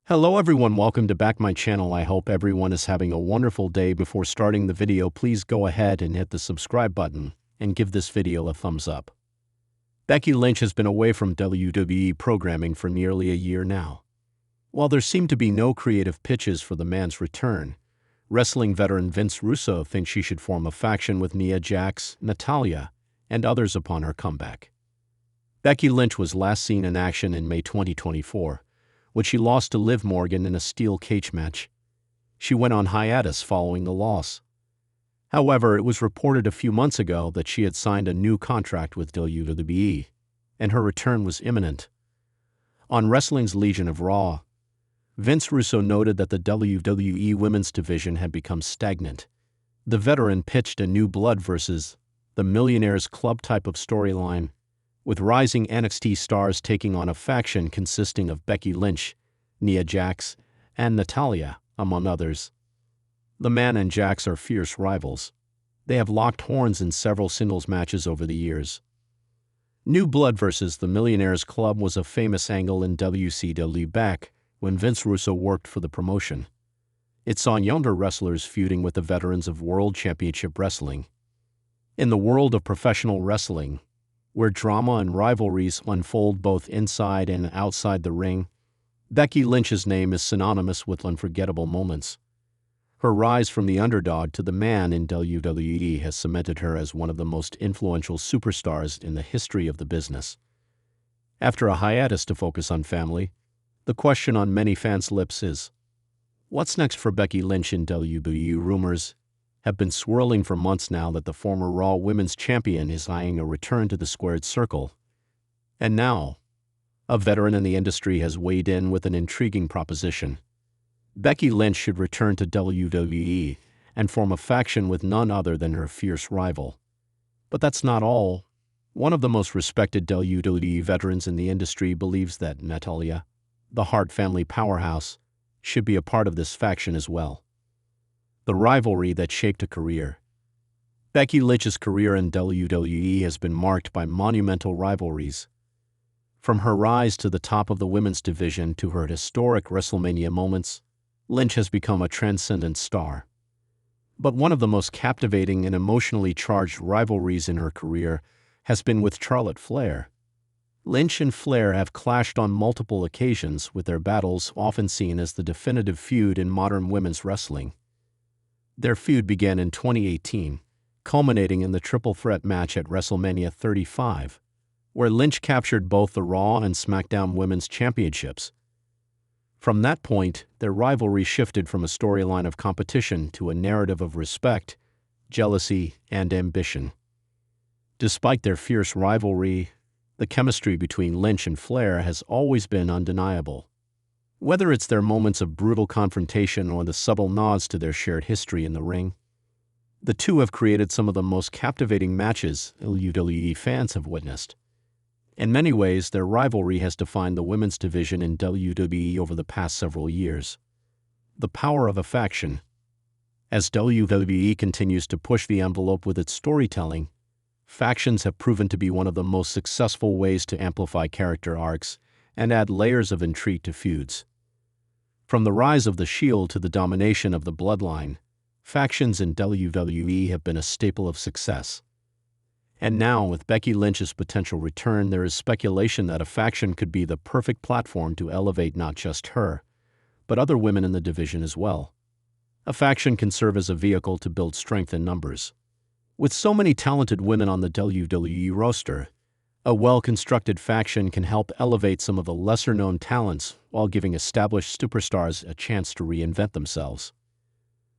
Hello everyone, welcome to back my channel. I hope everyone is having a wonderful day. Before starting the video, please go ahead and hit the subscribe button and give this video a thumbs up. Becky Lynch has been away from WWE programming for nearly a year now. While there seem to be no creative pitches for the man's return, wrestling veteran Vince Russo thinks she should form a faction with Nia Jax, Natalya, and others upon her comeback. Becky Lynch was last seen in action in May 2024, when she lost to Liv Morgan in a steel cage match. She went on hiatus following the loss. However, it was reported a few months ago that she had signed a new contract with WWE, and her return was imminent. On Wrestling's Legion of Raw, Vince Russo noted that the WWE Women's Division had become stagnant. The veteran pitched a new blood versus the Millionaires Club type of storyline, with rising NXT stars taking on a faction consisting of Becky Lynch, Nia Jax, and Natalya, among others. The man and Jax are fierce rivals. They have locked horns in several singles matches over the years. New blood versus the Millionaires Club was a famous angle in WCW back when Vince Russo worked for the promotion. It saw younger wrestlers feuding with the veterans of World Championship Wrestling. In the world of professional wrestling, where drama and rivalries unfold both inside and outside the ring, Becky Lynch's name is synonymous with unforgettable moments. Her rise from the underdog to the man in WWE has cemented her as one of the most influential superstars in the history of the business. After a hiatus to focus on family, the question on many fans' lips is, what's next for Becky Lynch in WWE? Rumors have been swirling for months now that the former Raw Women's Champion is eyeing a return to the squared circle. And now, a veteran in the industry has weighed in with an intriguing proposition. Becky Lynch should return to WWE and form a faction with none other than her fierce rival. But that's not all. One of the most respected WWE veterans in the industry believes that Natalya, the Hart family powerhouse, should be a part of this faction as well. The rivalry that shaped a career. Becky Lynch's career in WWE has been marked by monumental rivalries. From her rise to the top of the women's division to her historic WrestleMania moments, Lynch has become a transcendent star. But one of the most captivating and emotionally charged rivalries in her career has been with Charlotte Flair. Lynch and Flair have clashed on multiple occasions, with their battles often seen as the definitive feud in modern women's wrestling. Their feud began in 2018, culminating in the triple threat match at WrestleMania 35, where Lynch captured both the Raw and SmackDown Women's Championships. From that point, their rivalry shifted from a storyline of competition to a narrative of respect, jealousy, and ambition. Despite their fierce rivalry, the chemistry between Lynch and Flair has always been undeniable. Whether it's their moments of brutal confrontation or the subtle nods to their shared history in the ring, the two have created some of the most captivating matches WWE fans have witnessed. In many ways, their rivalry has defined the women's division in WWE over the past several years. The power of a faction. As WWE continues to push the envelope with its storytelling, factions have proven to be one of the most successful ways to amplify character arcs and add layers of intrigue to feuds. From the rise of the Shield to the domination of the Bloodline, factions in WWE have been a staple of success. And now, with Becky Lynch's potential return, there is speculation that a faction could be the perfect platform to elevate not just her, but other women in the division as well. A faction can serve as a vehicle to build strength in numbers. With so many talented women on the WWE roster, a well-constructed faction can help elevate some of the lesser-known talents while giving established superstars a chance to reinvent themselves.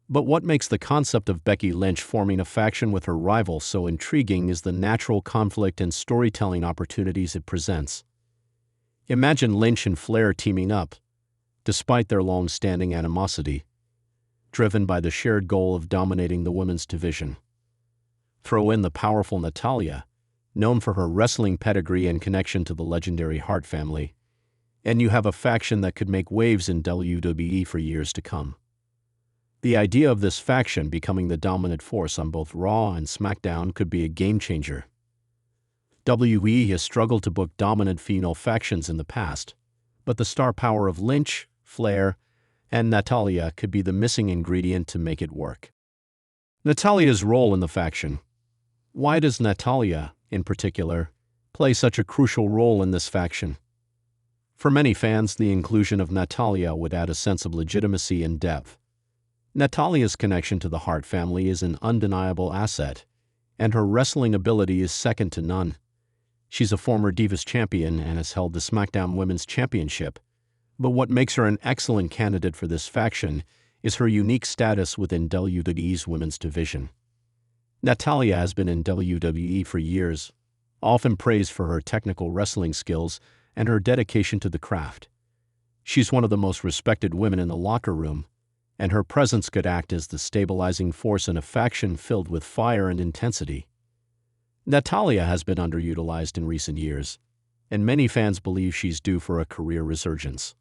But what makes the concept of Becky Lynch forming a faction with her rival so intriguing is the natural conflict and storytelling opportunities it presents. Imagine Lynch and Flair teaming up, despite their long-standing animosity, driven by the shared goal of dominating the women's division. Throw in the powerful Natalya, known for her wrestling pedigree and connection to the legendary Hart family, and you have a faction that could make waves in WWE for years to come. The idea of this faction becoming the dominant force on both Raw and SmackDown could be a game-changer. WWE has struggled to book dominant female factions in the past, but the star power of Lynch, Flair, and Natalya could be the missing ingredient to make it work. Natalya's role in the faction. Why does Natalya, in particular, play such a crucial role in this faction? For many fans, the inclusion of Natalya would add a sense of legitimacy and depth. Natalya's connection to the Hart family is an undeniable asset, and her wrestling ability is second to none. She's a former Divas champion and has held the SmackDown Women's Championship, but what makes her an excellent candidate for this faction is her unique status within WWE's women's division. Natalya has been in WWE for years, often praised for her technical wrestling skills and her dedication to the craft. She's one of the most respected women in the locker room, and her presence could act as the stabilizing force in a faction filled with fire and intensity. Natalya has been underutilized in recent years, and many fans believe she's due for a career resurgence.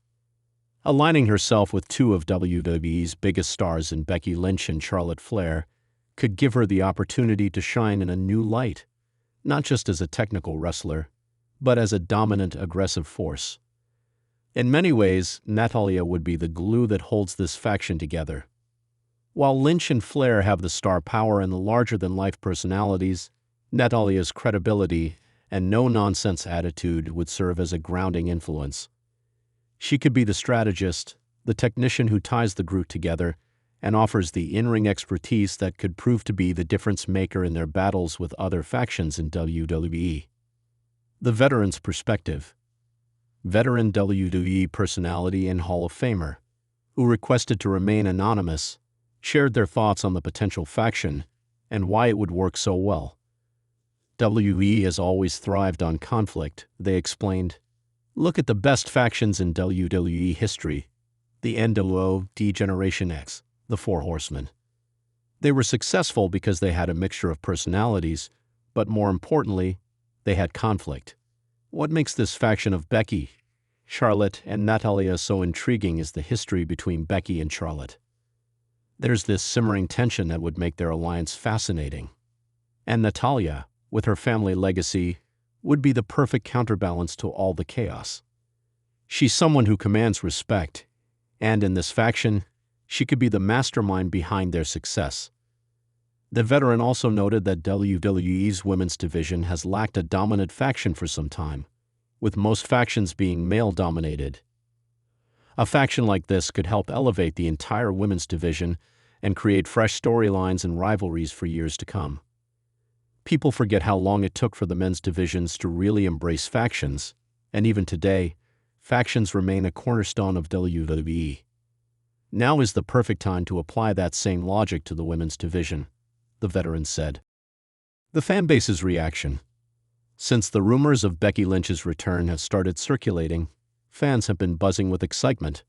Aligning herself with two of WWE's biggest stars in Becky Lynch and Charlotte Flair could give her the opportunity to shine in a new light, not just as a technical wrestler, but as a dominant, aggressive force. In many ways, Natalya would be the glue that holds this faction together. While Lynch and Flair have the star power and the larger-than-life personalities, Natalya's credibility and no-nonsense attitude would serve as a grounding influence. She could be the strategist, the technician who ties the group together, and offers the in-ring expertise that could prove to be the difference-maker in their battles with other factions in WWE. The veteran's perspective. Veteran WWE personality and Hall of Famer, who requested to remain anonymous, shared their thoughts on the potential faction and why it would work so well. WWE has always thrived on conflict, they explained. Look at the best factions in WWE history: the NWO, Generation X, the Four Horsemen. They were successful because they had a mixture of personalities, but more importantly, they had conflict. What makes this faction of Becky, Charlotte, and Natalya so intriguing is the history between Becky and Charlotte. There's this simmering tension that would make their alliance fascinating. And Natalya, with her family legacy, would be the perfect counterbalance to all the chaos. She's someone who commands respect, and in this faction, she could be the mastermind behind their success. The veteran also noted that WWE's women's division has lacked a dominant faction for some time, with most factions being male-dominated. A faction like this could help elevate the entire women's division and create fresh storylines and rivalries for years to come. People forget how long it took for the men's divisions to really embrace factions, and even today, factions remain a cornerstone of WWE. Now is the perfect time to apply that same logic to the women's division, the veteran said. The fanbase's reaction. Since the rumors of Becky Lynch's return have started circulating, fans have been buzzing with excitement,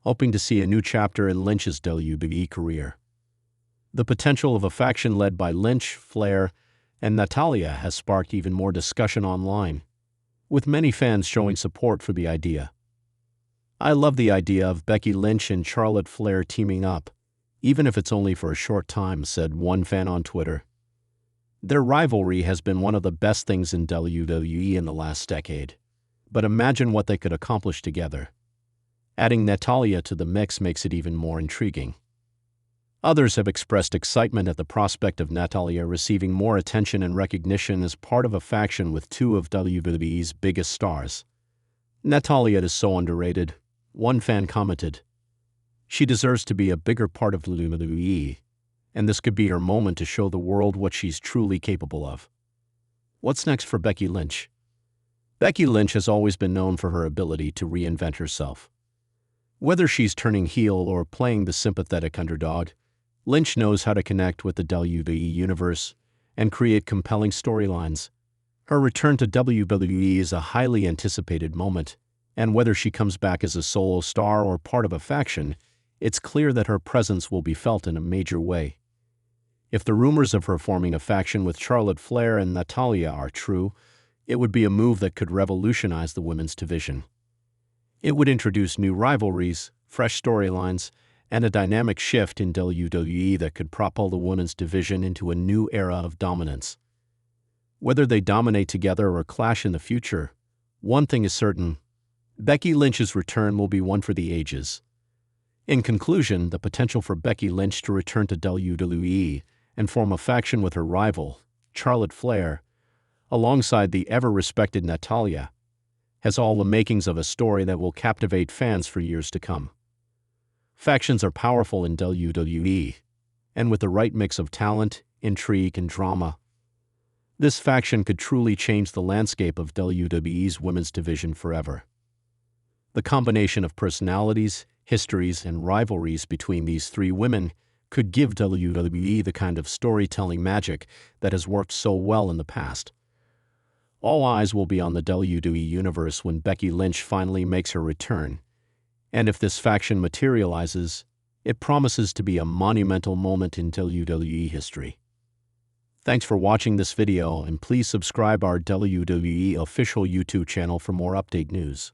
hoping to see a new chapter in Lynch's WWE career. The potential of a faction led by Lynch, Flair, and Natalya has sparked even more discussion online, with many fans showing support for the idea. I love the idea of Becky Lynch and Charlotte Flair teaming up, even if it's only for a short time, said one fan on Twitter. Their rivalry has been one of the best things in WWE in the last decade, but imagine what they could accomplish together. Adding Natalya to the mix makes it even more intriguing. Others have expressed excitement at the prospect of Natalya receiving more attention and recognition as part of a faction with two of WWE's biggest stars. Natalya is so underrated, one fan commented. She deserves to be a bigger part of WWE, and this could be her moment to show the world what she's truly capable of. What's next for Becky Lynch? Becky Lynch has always been known for her ability to reinvent herself. Whether she's turning heel or playing the sympathetic underdog, Lynch knows how to connect with the WWE universe and create compelling storylines. Her return to WWE is a highly anticipated moment, and whether she comes back as a solo star or part of a faction, it's clear that her presence will be felt in a major way. If the rumors of her forming a faction with Charlotte Flair and Natalya are true, it would be a move that could revolutionize the women's division. It would introduce new rivalries, fresh storylines, and a dynamic shift in WWE that could propel the women's division into a new era of dominance. Whether they dominate together or clash in the future, one thing is certain: Becky Lynch's return will be one for the ages. In conclusion, the potential for Becky Lynch to return to WWE and form a faction with her rival, Charlotte Flair, alongside the ever-respected Natalya, has all the makings of a story that will captivate fans for years to come. Factions are powerful in WWE, and with the right mix of talent, intrigue, and drama, this faction could truly change the landscape of WWE's women's division forever. The combination of personalities, histories, and rivalries between these three women could give WWE the kind of storytelling magic that has worked so well in the past. All eyes will be on the WWE Universe when Becky Lynch finally makes her return, and if this faction materializes, it promises to be a monumental moment in WWE history. Thanks for watching this video, and please subscribe our WWE official YouTube channel for more update news.